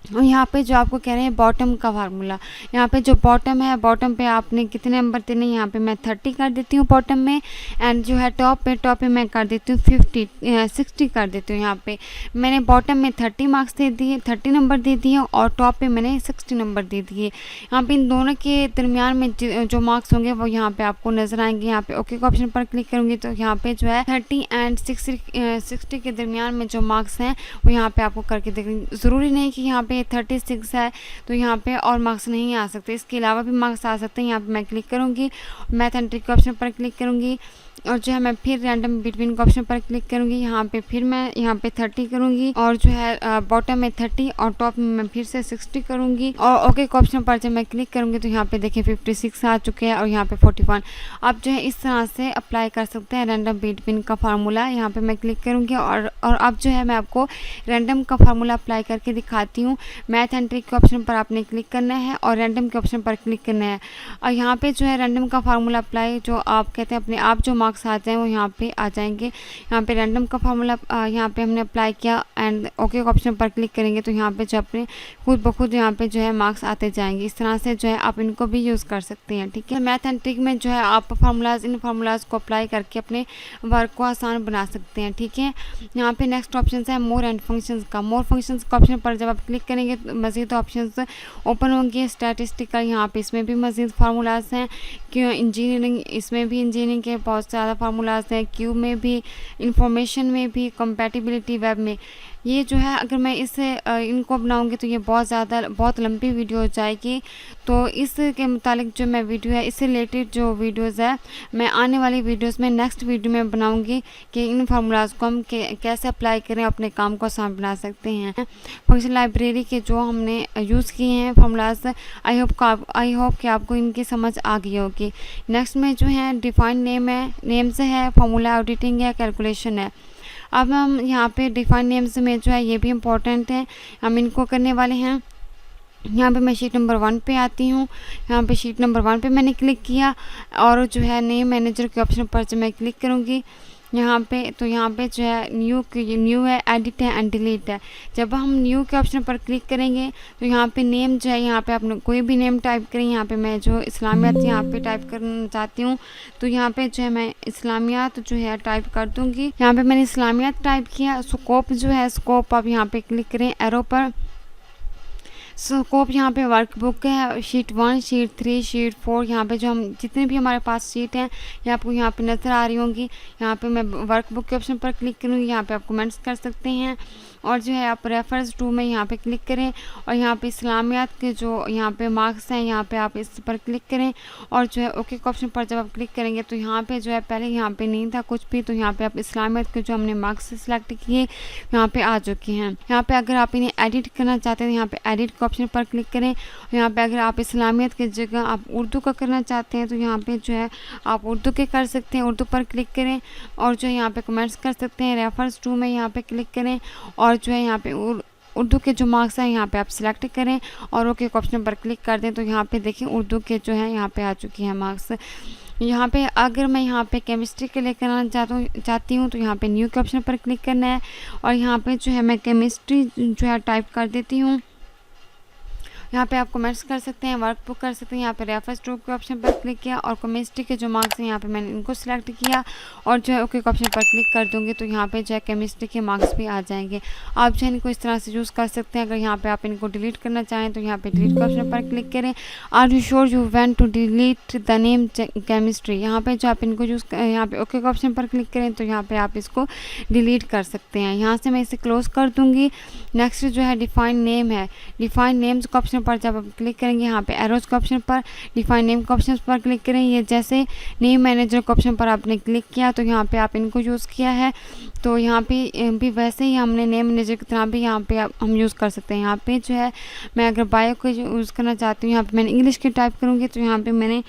[SPEAKER 1] और यहाँ पे जो आपको कह रहे हैं बॉटम का फार्मूला, यहाँ पे जो बॉटम है, बॉटम पे आपने कितने नंबर देने, यहाँ पे मैं 30 कर देती हूँ बॉटम में एंड जो है टॉप पे मैं कर देती हूँ 60 कर देती हूँ। यहाँ पे मैंने बॉटम में 30 मार्क्स दे दिए, 30 नंबर दे दिए और टॉप पे मैंने 60 नंबर दे दिए। यहाँ पे इन दोनों के दरमियान में जो मार्क्स होंगे वो यहाँ पे आपको नज़र आएंगे। यहाँ पे ओके के ऑप्शन पर क्लिक करूँगी तो यहाँ पे जो है 30 एंड 60 के दरमियान में जो मार्क्स हैं वो यहाँ पे आपको करके देखेंगे। ज़रूरी नहीं कि यहाँ पे 36 है तो यहाँ पे और मार्क्स नहीं आ सकते, इसके अलावा भी मार्क्स आ सकते हैं। यहाँ पे मैं क्लिक करूँगी, मैथ एंड ट्रिक के ऑप्शन पर क्लिक करूँगी और जो है मैं फिर रैंडम बिटवीन के ऑप्शन पर क्लिक करूँगी। यहाँ पे फिर मैं यहाँ पे 30 करूँगी और जो है बॉटम में 30 और टॉप में मैं फिर से 60 करूँगी और ओके के ऑप्शन पर जब मैं क्लिक करूँगी तो यहाँ पे देखिए 56 आ चुके हैं और यहाँ पे 41। आप जो है इस तरह से अप्लाई कर सकते हैं रैंडम बिटवीन का फार्मूला। यहाँ पे मैं क्लिक करूँगी और अब जो है मैं आपको रैंडम का फार्मूला अप्लाई करके दिखाती हूँ। मैथ एंड ट्रिक के ऑप्शन पर आपने क्लिक करना है और रैंडम के ऑप्शन पर क्लिक करना है और यहाँ पे जो है रैंडम का फार्मूला अप्लाई जो आप कहते हैं अपने आप जो मार्क्स आ जाएँ वो यहाँ पे आ जाएंगे। यहाँ पे रैंडम का फार्मूला यहाँ पे हमने अप्लाई किया एंड ओके ऑप्शन पर क्लिक करेंगे तो यहाँ पे जो अपने खुद ब खुद यहाँ पे जो है मार्क्स आते जाएंगे। इस तरह से जो है आप इनको भी यूज़ कर सकते हैं। ठीक है, मैथ एंड ट्रिक में जो है आप फार्मूलाज इन फार्मूलाज को अप्लाई करके अपने वर्क को आसान बना सकते हैं। ठीक है, यहाँ पे नेक्स्ट ऑप्शन है मोर एंड फंक्शंस का। मोर फंक्शंस का ऑप्शन पर जब आप क्लिक करेंगे तो मज़ीद ऑप्शंस ओपन होंगे। स्टैटिस्टिकल, यहाँ पे इसमें भी मज़ीद फार्मूलाज हैं। क्यों इंजीनियरिंग, इसमें भी इंजीनियरिंग के बहुत ज़्यादा फार्मूलाज हैं। क्यू में भी, इंफॉर्मेशन में भी, कंपैटिबिलिटी वेब में। ये जो है अगर मैं इससे इनको बनाऊंगी तो ये बहुत लंबी वीडियो हो जाएगी। तो इसके मुतालिक जो मैं वीडियो है, इससे रिलेटेड जो वीडियोज़ है मैं आने वाली वीडियोज़ में नेक्स्ट वीडियो में बनाऊंगी कि इन फार्मूलाज को हम कैसे अप्लाई करें, अपने काम को आसान बना सकते हैं। फंक्शन लाइब्रेरी के जो हमने यूज़ किए हैं फार्मूलाज, आई होप कि आपको इनकी समझ आ गई होगी। नेक्स्ट में जो है डिफाइन नेम है, नेम्स है, फार्मूला एडिटिंग है, कैलकुलेशन है। अब हम यहाँ पे डिफाइन नेम्स में जो है ये भी इम्पोर्टेंट है, हम इनको करने वाले हैं। यहाँ पे मैं शीट नंबर 1 पे आती हूँ। यहाँ पे शीट नंबर 1 पे मैंने क्लिक किया और जो है नेम मैनेजर के ऑप्शन पर जब मैं क्लिक करूँगी यहाँ पे तो यहाँ पे जो है न्यू है, एडिट है एंड डिलीट है। जब हम न्यू के ऑप्शन पर क्लिक करेंगे तो यहाँ पे नेम जो है, यहाँ पे आप कोई भी नेम टाइप करें। यहाँ पे मैं जो इस्लामियात यहाँ पे टाइप करना चाहती हूँ तो यहाँ पे जो है मैं इस्लामियात जो है टाइप कर दूँगी। यहाँ पे मैंने इस्लामियात टाइप किया। स्कोप जो है, स्कोप आप यहाँ पे क्लिक करें एरो पर। स्कोप यहाँ पे वर्कबुक है, शीट 1, शीट 3, शीट 4। यहाँ पे जो हम जितने भी हमारे पास शीट हैं ये आपको यहाँ पे नज़र आ रही होंगी। यहाँ पे मैं वर्कबुक के ऑप्शन पर क्लिक करूँगी। यहाँ पे आप कमेंट्स कर सकते हैं और जो है आप रेफरेंस टू में यहाँ पे क्लिक करें और यहाँ पे इस्लामियात के जो यहाँ पे मार्क्स हैं यहाँ पे आप इस पर क्लिक करें और जो है ओके के ऑप्शन पर जब आप क्लिक करेंगे तो यहाँ पे जो है पहले यहाँ पे नहीं था कुछ भी, तो यहाँ पे आप इस्लामियात के जो हमने मार्क्स सिलेक्ट किए यहाँ पे आ चुके हैं। यहाँ पे अगर आप इन्हें एडिट करना चाहते हैं यहाँ पे एडिट के ऑप्शन पर क्लिक करें। यहाँ पे अगर आप इस्लामियत की जगह आप उर्दू का करना चाहते हैं तो यहाँ पे जो है आप उर्दू के कर सकते हैं, उर्दू पर क्लिक करें और जो है यहाँ पे कमेंट्स कर सकते हैं। रेफरेंस टू में यहाँ पे क्लिक करें और जो है यहाँ पे उर्दू के जो मार्क्स हैं यहाँ पे आप सिलेक्ट करें और ओके ऑप्शन पर क्लिक कर दें तो यहाँ पे देखिए उर्दू के जो है यहाँ पे आ चुकी है मार्क्स। यहाँ पे अगर मैं यहाँ पे केमिस्ट्री के लिए करना चाहती हूँ तो यहाँ पे न्यू के ऑप्शन पर क्लिक करना है और यहाँ पे जो है मैं केमिस्ट्री जो है टाइप कर देती हूँ। यहाँ पे आप कमेंट्स कर सकते हैं, वर्कबुक कर सकते हैं। यहाँ पे रेफरेंस टू के ऑप्शन पर क्लिक किया और केमिस्ट्री के जो मार्क्स हैं यहाँ पे मैंने इनको सिलेक्ट किया और जो है ओके के ऑप्शन पर क्लिक कर दूँगी तो यहाँ पे जो है केमिस्ट्री के मार्क्स भी आ जाएंगे। आप जो है इनको इस तरह से यूज़ कर सकते हैं। अगर यहाँ पे आप इनको डिलीट करना चाहें तो यहाँ पे डिलीट के ऑप्शन पर क्लिक करें। Are you sure you want to delete the name chemistry. यहाँ पे जो आप इनको यहाँ पे ओके के ऑप्शन पर क्लिक करें तो यहाँ पे आप इसको डिलीट कर सकते हैं। यहाँ से मैं इसे क्लोज कर दूँगी। नेक्स्ट जो है डिफाइन नेम है, डिफाइन नेम्स के ऑप्शन पर जब आप क्लिक करेंगे यहाँ पे एरोज के ऑप्शन पर डिफाइन नेम के ऑप्शन पर क्लिक करें। ये जैसे नेम मैनेजर के ऑप्शन पर आपने क्लिक किया तो यहाँ पे आप इनको यूज़ किया है तो यहाँ पे भी वैसे ही हमने नेम मैनेजर की तरह भी यहाँ पे हम यूज़ कर सकते हैं। यहाँ पे जो है मैं अगर बायो को यूज़ करना चाहती हूँ यहाँ पे मैंने इंग्लिश की टाइप करूँगी तो यहाँ पे मैंने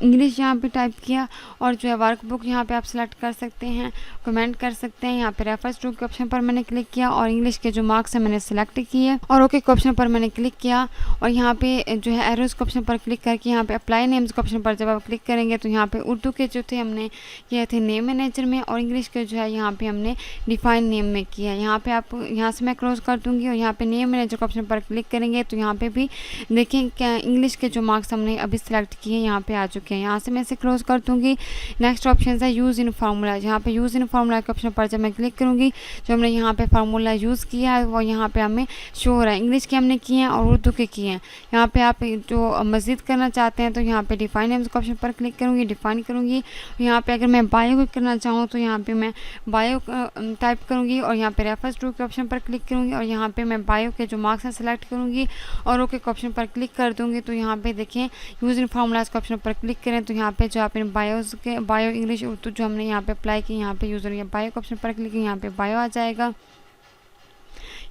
[SPEAKER 1] इंग्लिश यहाँ पे टाइप किया और जो है वर्कबुक यहाँ पे आप सिलेक्ट कर सकते हैं, कमेंट कर सकते हैं। यहाँ पे रेफरेंस टू के ऑप्शन पर मैंने क्लिक किया और इंग्लिश के जो मार्क्स हैं मैंने सिलेक्ट किए और ओके के ऑप्शन पर मैंने क्लिक किया और यहाँ पे जो है एरोज के ऑप्शन पर क्लिक करके यहाँ पे अप्लाई नेम्स के ऑप्शन पर जब आप क्लिक करेंगे तो यहाँ पे उर्दू के जो थे हमने किए थे नेम मैनेजर में और इंग्लिश के जो है यहाँ पे हमने डिफाइन नेम में किया। यहाँ पे आप यहाँ से मैं क्लोज कर दूँगी और यहाँ पे नेम मैनेजर के ऑप्शन पर क्लिक करेंगे तो यहाँ पे भी देखें क्या इंग्लिश के जो मार्क्स हमने अभी सिलेक्ट किए यहाँ पे आ चुके हैं। यहाँ से मैं इसे क्लोज कर दूँगी। नेक्स्ट ऑप्शन है यूज़ इन फार्मूला। यहाँ पे यूज़ इन फार्मूला के ऑप्शन पर जब मैं क्लिक करूँगी जो हमने यहाँ पे फार्मूला यूज़ किया है वो यहाँ पे हमें शो हो रहा है। इंग्लिश के हमने किए हैं और उर्दू के किए हैं। यहाँ पे आप जो मज़ीद करना चाहते हैं तो यहाँ पे डिफाइन नेम्स के ऑप्शन पर क्लिक करूँगी, डिफाइन करूँगी। यहाँ पे अगर मैं बायो करना चाहूँ तो यहाँ पे मैं बायो टाइप करूँगी और यहाँ पे रेफरेंस टू के ऑप्शन पर क्लिक करूँगी और यहाँ पे मैं बायो के जो मार्क्स हैं सेलेक्ट करूँगी और ओके के ऑप्शन पर क्लिक कर दूँगी। तो यहाँ पे देखें यूज़ इन फार्मूलाज के ऑप्शन पर क्लिक करें तो यहाँ पे जो आप इन बायो इंग्लिश उर्दू जो हमने यहाँ पे अप्लाई की यहाँ पे यूज़र या बायो के ऑप्शन पर क्लिक किया यहाँ पे बायो आ जाएगा।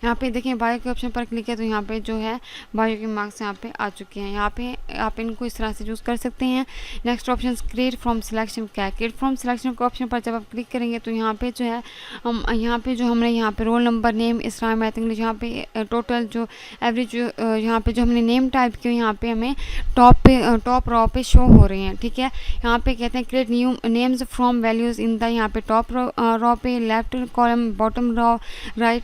[SPEAKER 1] यहाँ पे देखें बायो के ऑप्शन पर क्लिक किया तो यहाँ पे जो है बायो के मार्क्स यहाँ पे आ चुके हैं। यहाँ पे आप इनको इस तरह से यूज़ कर सकते हैं। Next option create from selection क्या है। क्रिएट फ्रॉम सिलेक्शन के ऑप्शन पर जब आप क्लिक करेंगे तो यहाँ पे जो है हम यहाँ पे जो हमने यहाँ पे रोल नंबर, नेम, इस्लाम, मैथ, इंग्लिश, यहाँ पे टोटल जो एवरेज यहाँ पे जो हमने नेम टाइप किए यहाँ पे हमें टॉप रो पे शो हो रहे हैं। ठीक है, यहाँ पे कहते हैं create new names from values in the, यहाँ पे टॉप रो पे, left column, bottom row, right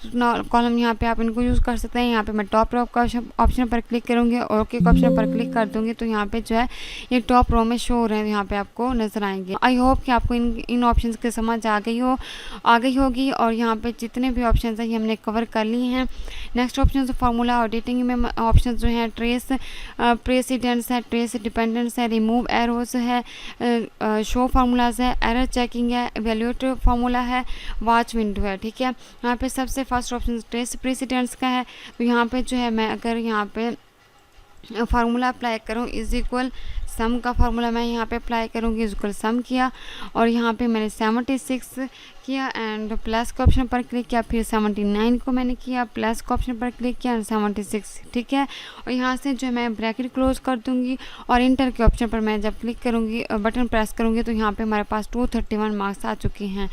[SPEAKER 1] column, यहाँ पे आप इनको यूज़ कर सकते हैं। यहाँ पे मैं टॉप रो का ऑप्शन पर क्लिक करूँगी और ओके के ऑप्शन पर क्लिक कर दूँगी तो यहाँ पे जो है ये टॉप रो में शो हो रहे हैं, यहाँ पे आपको नजर आएंगे। आई होप कि आपको इन ऑप्शंस की समझ आ गई होगी और यहाँ पे जितने भी ऑप्शंस हैं ये हमने कवर कर लिए हैं। नेक्स्ट ऑप्शन फार्मूला ऑडिटिंग में ऑप्शन जो हैं ट्रेस प्रेसिडेंट्स है, ट्रेस डिपेंडेंट्स है, रिमूव एरोज है, शो फार्मूलाज है, एरर चेकिंग है, इवेल्यूएट फार्मूला है, वॉच विंडो है। ठीक है, यहाँ पे सबसे फर्स्ट ऑप्शन ट्रेस प्रेसिडेंट्स का है तो यहाँ पे जो है मैं अगर यहाँ पे फार्मूला अप्लाई करूँ इज इक्वल सम का फार्मूला मैं यहाँ पे अप्लाई करूँगी, इज इक्वल सम किया और यहाँ पे मैंने 76 किया एंड प्लस के ऑप्शन पर क्लिक किया, फिर 79 को मैंने किया, प्लस के ऑप्शन पर क्लिक किया एंड 76। ठीक है, और यहाँ से जो मैं ब्रैकेट क्लोज कर दूँगी और इंटर के ऑप्शन पर मैं जब क्लिक करूँगी, बटन प्रेस करूँगी तो यहाँ पे हमारे पास 231 मार्क्स आ चुके हैं।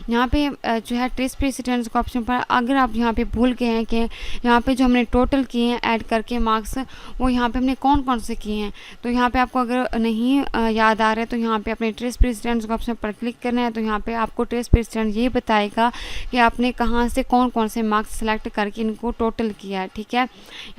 [SPEAKER 1] यहाँ पे जो है ट्रेस प्रेसिडेंट्स के ऑप्शन पर अगर आप यहाँ पे भूल गए हैं कि यहाँ पे जो हमने टोटल किए हैं ऐड करके मार्क्स, वो यहाँ पे हमने कौन कौन से किए हैं, तो यहाँ पे आपको अगर नहीं याद आ रहा है तो यहाँ पे अपने ट्रेस प्रेसिडेंट्स के ऑप्शन पर क्लिक करना है। तो यहाँ पे आपको ट्रेस प्रेसिडेंट ये बताएगा कि आपने कहाँ से कौन कौन से मार्क्स सेलेक्ट करके इनको टोटल किया है। ठीक है,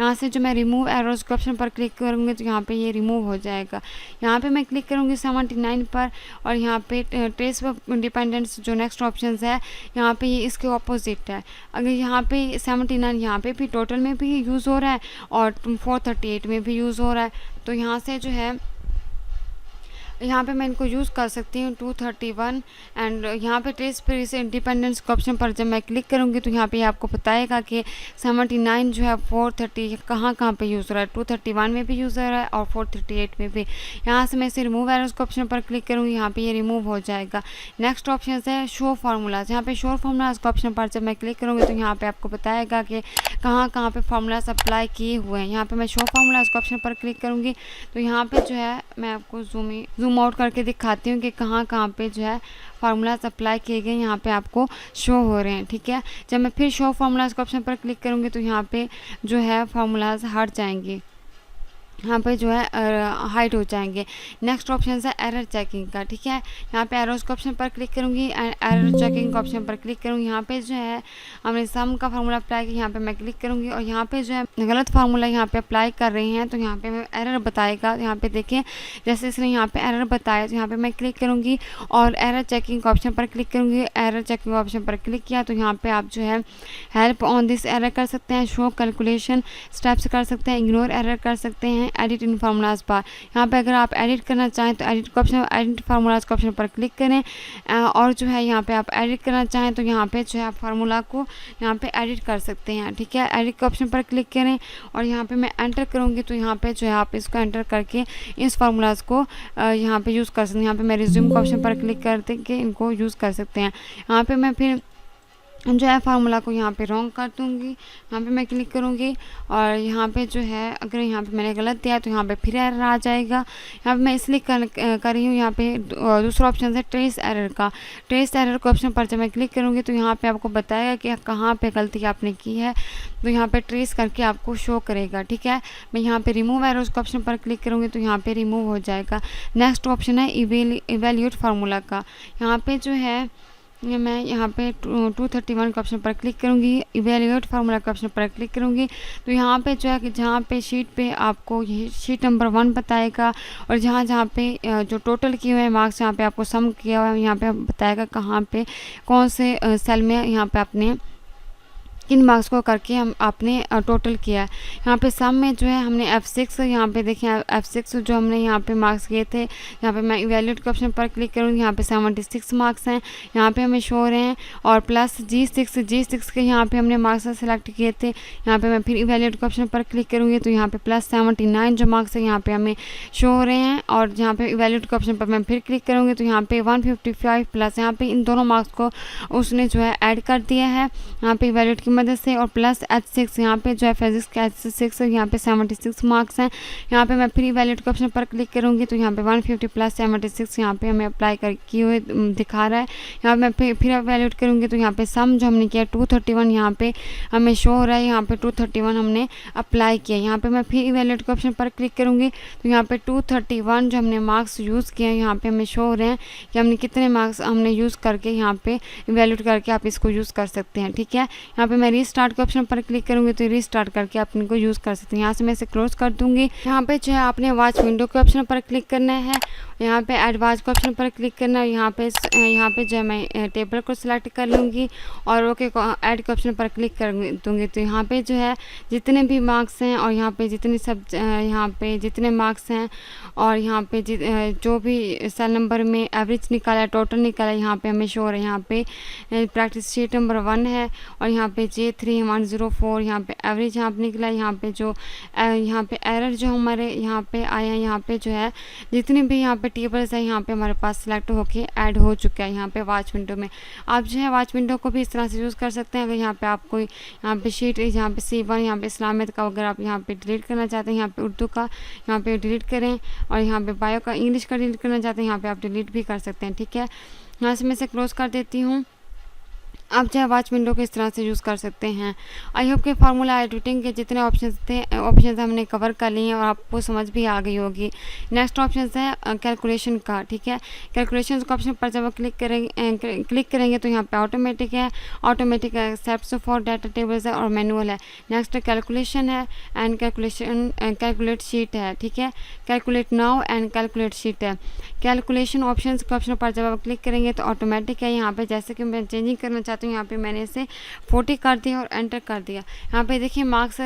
[SPEAKER 1] यहाँ से जो मैं रिमूव एरोज के ऑप्शन पर क्लिक करूँगी तो यहाँ पे ये रिमूव हो जाएगा। यहाँ पे मैं क्लिक करूँगी 79 पर और यहाँ पे ट्रेस डिपेंडेंट्स जो नेक्स्ट ऑप्शन है यहाँ पे ये इसके ऑपोजिट है। अगर यहाँ पे 79 यहाँ पे भी टोटल में भी यूज़ हो रहा है और 438 में भी यूज़ हो रहा है, तो यहाँ से जो है यहाँ पे मैं इनको यूज़ कर सकती हूँ 231 एंड यहाँ पे ट्रेस डिपेंडेंस के ऑप्शन पर जब मैं क्लिक करूँगी तो यहाँ पे आपको बताएगा कि 79 जो है 430 कहाँ पे यूज़ हो रहा है, 231 में भी यूज़ हो रहा है और 438 में भी। यहाँ से मैं इसे रिमूव एरोज के ऑप्शन पर क्लिक करूँगी, यहाँ पे ये रिमूव हो जाएगा। नेक्स्ट ऑप्शन है शो फार्मूलाज। यहाँ पे शो फार्मूलाज के ऑप्शन पर जब मैं क्लिक करूँगी तो यहाँ पे आपको बताएगा कि कहाँ पे फार्मूलाज अप्लाई किए हुए हैं। यहाँ पे मैं शो फार्मूलाज के ऑप्शन पर क्लिक करूँगी तो यहाँ पे जो है मैं आपको जूम आउट करके दिखाती हूँ कि कहाँ पे जो है फार्मूलाज अप्लाई किए गए यहाँ पे आपको शो हो रहे हैं। ठीक है, जब मैं फिर शो फार्मूलाज के ऑप्शन पर क्लिक करूँगी तो यहाँ पे जो है फार्मूलाज हट जाएंगे, यहाँ पे जो है हाइड हो जाएंगे। नेक्स्ट ऑप्शन है एरर चेकिंग का। ठीक है, यहाँ पे एरोज के ऑप्शन पर क्लिक करूँगी एंड एरर चेकिंग के ऑप्शन पर क्लिक करूँगी। यहाँ पे जो है हमने सम का फार्मूला अप्लाई किया, यहाँ पे मैं क्लिक करूँगी और यहाँ पे जो है गलत फार्मूला यहाँ पे अप्लाई कर रहे हैं तो यहाँ पे एरर बताएगा। यहाँ पे देखें जैसे इसने यहाँ पे एरर बताया तो यहाँ पे मैं क्लिक करूँगी और एरर चेकिंग के ऑप्शन पर क्लिक करूँगी। एरर चेकिंग ऑप्शन पर क्लिक किया तो यहाँ पे आप जो है हेल्प ऑन दिस एरर कर सकते हैं, शो कैलकुलेशन स्टेप्स कर सकते हैं, इग्नोर एरर कर सकते हैं, एडिट इन फार्मूलाज बार। यहाँ पे अगर आप एडिट करना चाहें तो एडिट का ऑप्शन, एडिट फार्मूलाज का ऑप्शन पर क्लिक करें और जो है यहाँ पे आप एडिट करना चाहें तो यहाँ पे जो है आप फार्मूला को यहाँ पे एडिट कर सकते हैं। ठीक है, एडिट के ऑप्शन पर क्लिक करें और यहाँ पे मैं एंटर करूँगी तो यहाँ पे जो है आप इसको एंटर करके इस फार्मूलाज को यहाँ पे यूज़ कर सकते हैं। यहाँ पे मैं रिज्यूम के ऑप्शन पर क्लिक करते के इनको यूज़ कर सकते हैं। यहाँ पे मैं फिर जो है फार्मूला को यहाँ पे रॉन्ग कर दूँगी, यहाँ पे मैं क्लिक करूँगी और यहाँ पे जो है अगर यहाँ पे मैंने गलत दिया तो यहाँ पे फिर एरर आ जाएगा। यहाँ पे मैं इसलिए कर रही हूँ। यहाँ पे दूसरा ऑप्शन है ट्रेस एरर का। ट्रेस एरर के ऑप्शन पर जब मैं क्लिक करूँगी तो यहाँ पे आपको बताएगा कि कहाँ पे गलती आपने की है, तो यहाँ पे ट्रेस करके आपको शो करेगा। ठीक है, मैं यहाँ पे रिमूव एरोज के ऑप्शन पर क्लिक करूँगी तो यहाँ पे रिमूव हो जाएगा। नेक्स्ट ऑप्शन है इवेल्यूएट फार्मूला का। यहाँ पे जो है मैं यहाँ पे 231 के ऑप्शन पर क्लिक करूँगी, इवेल्यूएट फार्मूला के ऑप्शन पर क्लिक करूँगी तो यहाँ पे जो है कि जहाँ पे शीट पे आपको ये शीट नंबर 1 बताएगा और जहाँ पे जो टोटल किए हुए हैं मार्क्स यहाँ पे आपको सम किया हुआ है, यहाँ पे बताएगा कहाँ पे कौन से सेल में यहाँ पे आपने किन मार्क्स को करके हम आपने टोटल किया है। यहाँ पे सम में जो है हमने F6 यहाँ पे देखें F6 जो हमने यहाँ पे मार्क्स किए थे, यहाँ पे मैं इवेल्यूएट के ऑप्शन पर क्लिक करूँगी, यहाँ पे 76 मार्क्स हैं यहाँ पे हमें शो हो रहे हैं और प्लस G6 के यहाँ पे हमने मार्क्स सेलेक्ट किए थे। यहाँ पे मैं फिर इवेल्यूएट के ऑप्शन पर क्लिक करूँगी तो यहाँ पे प्लस 79 जो मार्क्स है यहाँ पे हमें शो हो रहे हैं और यहाँ पे इवेल्यूएट के ऑप्शन पर मैं फिर क्लिक करूँगी तो यहाँ पे 155 प्लस यहाँ पे इन दोनों मार्क्स को उसने जो है ऐड कर दिया है। यहाँ पे इवेल्यूएट की मदद से और प्लस H6 यहाँ पे जो है फिजिक्स का H6 यहाँ पे 76 मार्क्स हैं। यहाँ पे मैं फ्री वैल्यूड के ऑप्शन पर क्लिक करूँगी तो यहाँ पे 150 प्लस 76 यहाँ पे हमें अप्लाई कर किए हुए दिखा रहा है। यहाँ पे मैं फ्री वैल्यूड करूँगी तो यहाँ पे सम जो हमने किया 231 यहाँ पे हमें शो हो रहा है। यहाँ पे 231 हमने अप्लाई किया। यहाँ पे मैं फ्री वैल्यूड के ऑप्शन पर क्लिक करूँगी तो यहाँ पे 231 जो हमने मार्क्स यूज़ किए हैं यहाँ पे हमें शो हो रहे हैं कि हमने कितने मार्क्स हमने यूज़ करके यहाँ पे वैल्यूड करके आप इसको यूज़ कर सकते हैं। ठीक है, यहाँ पे मैं रीस्टार्ट के ऑप्शन पर क्लिक करूँगी तो रीस्टार्ट करके आप इनको यूज़ कर सकते हैं। यहाँ से मैं इसे क्लोज कर दूँगी। यहाँ पे जो है आपने वॉच विंडो के ऑप्शन पर क्लिक करना है, यहाँ पे ऐड वॉच के ऑप्शन पर क्लिक करना है। यहाँ पे जो है मैं टेबल को सिलेक्ट कर लूँगी और ओके ऐड के ऑप्शन पर क्लिक कर दूँगी। तो यहाँ पे जो है जितने भी मार्क्स हैं और यहाँ पे जितने मार्क्स हैं और यहाँ पे जो भी सेल नंबर में एवरेज निकाला है, टोटल निकाला है, यहाँ पे हमें शो हो रहा है। यहाँ पे प्रैक्टिस शीट नंबर 1 है और यहाँ पे J3104 यहाँ पे एवरेज यहाँ पे निकला है। यहाँ पे एरर जो हमारे यहाँ पे आए हैं, यहाँ पे जो है जितने भी यहाँ पे टेबल्स है यहाँ पे हमारे पास सिलेक्ट होके ऐड हो चुका है। यहाँ पे वॉच विंडो में आप जो है वॉच विंडो को भी इस तरह से यूज़ कर सकते हैं। अगर यहाँ पे आप कोई यहाँ पे शीट यहाँ पे C1 यहाँ पे इस्लामियत का अगर आप यहाँ पे डिलीट करना चाहते हैं, यहाँ पे उर्दू का यहाँ पे डिलीट करें और यहाँ पे बायो का इंग्लिश का डिलीट करना चाहते हैं, यहाँ पे आप डिलीट भी कर सकते हैं। ठीक है, यहाँ से मैं इसे क्लोज कर देती हूँ। आप जो है वॉच विंडो को इस तरह से यूज़ कर सकते हैं। आई होप कि फार्मूला एडिटिंग के जितने ऑप्शंस हमने कवर कर लिए हैं और आपको समझ भी आ गई होगी। नेक्स्ट ऑप्शन है कैलकुलेशन का। ठीक है, कैलकुलेशन का ऑप्शन पर जब क्लिक करेंगे तो यहाँ पे ऑटोमेटिक है, automatic except for data tables है और मैनुअल है। नेक्स्ट कैलकुलेशन है एंड कैलकुलेट शीट है। ठीक है, calculate now and calculate sheet है। कैलकुलेशन ऑप्शन के ऑप्शन पर जब आप क्लिक करेंगे तो ऑटोमेटिक है। यहाँ पे जैसे कि मैं चेंजिंग करना चाहती हूँ, यहाँ पे मैंने इसे 40 कर दिया और एंटर कर दिया। यहाँ पे देखिए मार्क्स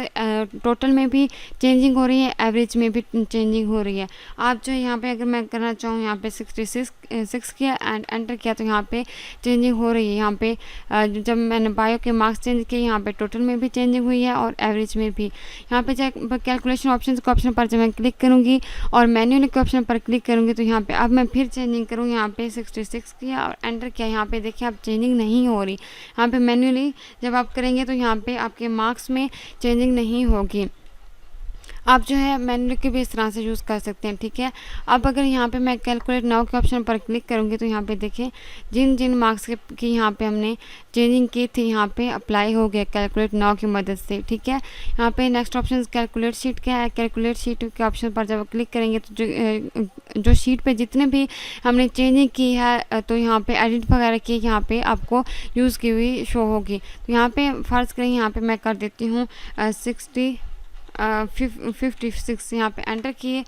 [SPEAKER 1] टोटल में भी चेंजिंग हो रही है, एवरेज में भी चेंजिंग हो रही है। आप जो यहाँ पे अगर मैं करना चाहूँ यहाँ पे 66 किया एंड एंटर किया तो यहाँ पे चेंजिंग हो रही है। यहाँ पे जब मैंने बायो के मार्क्स चेंज किए यहाँ पे टोटल में भी चेंजिंग हुई है और एवरेज में भी। यहाँ पे जब कैलकुलेशन ऑप्शन के ऑप्शन पर जब मैं क्लिक करूँगी और मैन्युअल के ऑप्शन पर क्लिक करूँगी तो यहाँ पे अब मैं फिर चेंजिंग करूँगी। यहाँ पे 66 किया और एंटर किया, यहाँ पे देखिए अब चेंजिंग नहीं हो रही। यहाँ पे मैन्युअली जब आप करेंगे तो यहाँ पे आपके मार्क्स में चेंजिंग नहीं होगी। आप जो है मैनुअल के भी इस तरह से यूज़ कर सकते हैं। ठीक है, अब अगर यहाँ पे मैं कैलकुलेट नाउ के ऑप्शन पर क्लिक करूँगी तो यहाँ पे देखिए जिन मार्क्स की यहाँ पे हमने चेंजिंग की थी यहाँ पे अप्लाई हो गया कैलकुलेट नाउ की मदद से। ठीक है, यहाँ पे नेक्स्ट ऑप्शन कैलकुलेट शीट का है। कैलकुलेट शीट के ऑप्शन पर जब क्लिक करेंगे तो जो शीट पे जितने भी हमने चेंजिंग की है तो यहाँ पे एडिट वगैरह की यहाँ पे आपको यूज़ की हुई शो होगी। तो यहाँ पे फ़र्ज़ करें यहाँ पे मैं कर देती हूँ 56 यहाँ पे एंटर किए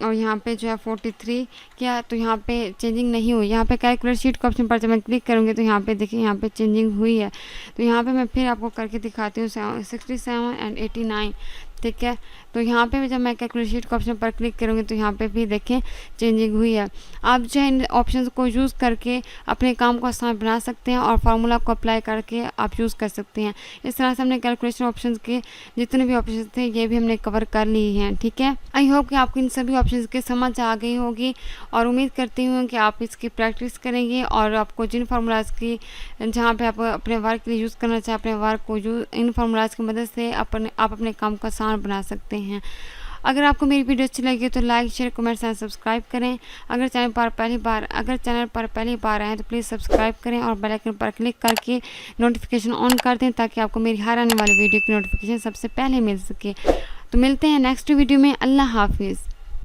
[SPEAKER 1] और यहाँ पे जो है 43 किया तो यहाँ पे चेंजिंग नहीं हुई। यहाँ पे कैलकुलेट शीट के ऑप्शन पर जब मैं क्लिक करूँगी तो यहाँ पे देखिए यहाँ पे चेंजिंग हुई है। तो यहाँ पे मैं फिर आपको करके दिखाती हूँ 67 एंड 89। ठीक है, तो यहाँ पे भी जब मैं कैलकुलेट शीट के ऑप्शन पर क्लिक करूँगी तो यहाँ पे भी देखें चेंजिंग हुई है। आप जो है इन ऑप्शंस को यूज़ करके अपने काम को आसान बना सकते हैं और फार्मूला को अप्लाई करके आप यूज़ कर सकते हैं। इस तरह से हमने कैलकुलेशन ऑप्शंस के जितने भी ऑप्शंस थे ये भी हमने कवर कर लिए हैं। ठीक है, आई होप कि आपको इन सभी ऑप्शंस की समझ आ गई होगी और उम्मीद करती हूँ कि आप इसकी प्रैक्टिस करेंगे और आपको जिन फार्मूलाज़ की जहाँ पे आप अपने वर्क के लिए यूज़ करना चाहें अपने वर्क को इन फार्मूलाज़ की मदद से आप अपने काम को आसान बना सकते हैं। अगर आपको मेरी वीडियो अच्छी लगी तो like share comments and subscribe करें। अगर चैनल पर पहली बार आएँ तो प्लीज़ सब्सक्राइब करें और बेल आइकन पर क्लिक करके नोटिफिकेशन ऑन कर दें ताकि आपको मेरी हर आने वाली वीडियो की नोटिफिकेशन सबसे पहले मिल सके। तो मिलते हैं नेक्स्ट वीडियो में। अल्लाह हाफिज़।